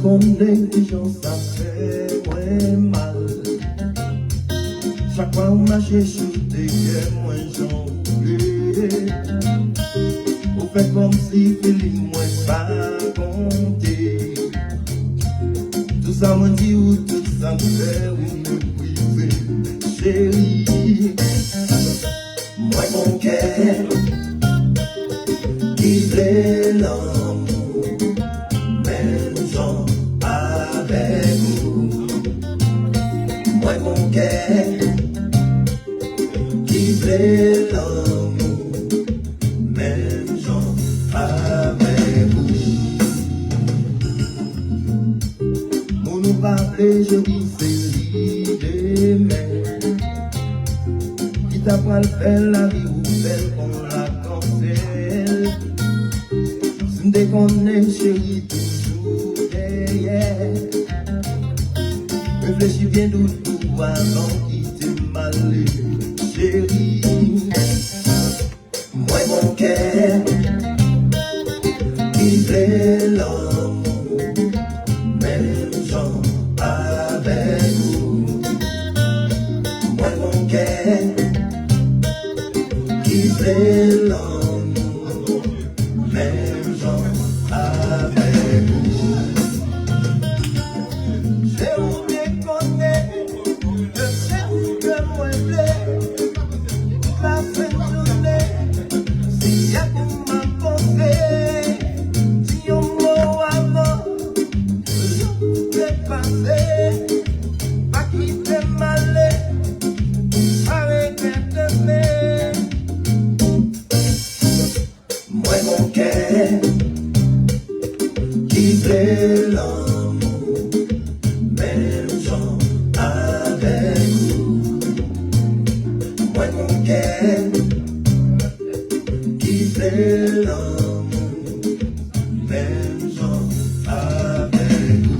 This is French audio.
connais les gens, ça fait moins mal. Chaque fois on marche sur des guerres, moi j'en veux. On fait comme si Philippe moi pas compté. Tout ça me dit ou tout ça me fait ou me priver, chérie. Moi mon cœur qui plaît l'amour, même gens avec vous. Moi mon cœur qui plaît l'amour, même gens avec vous. Mon nous parler, je vous fais l'idée, mais qui t'apprend à faire la vie ou belle qu'on la cancelle. Si me déconne, chérie, toujours derrière. Réfléchis bien doucement avant quitter ma ligne, chérie. Moi mon cœur qui plaît l'amour, même gens avec vous. Moi mon cœur qui plaît l'amour, même gens avec vous. J'ai oublié qu'on est, je sais que moi plaît, la fin de journée, si y'a pour m'apporter, si on mot avant, je vais passer, pas quitter mal avec un demain. Moi mon cœur qui plaît l'amour, même gens avec vous. Moi mon cœur qui plaît l'amour, même gens avec vous.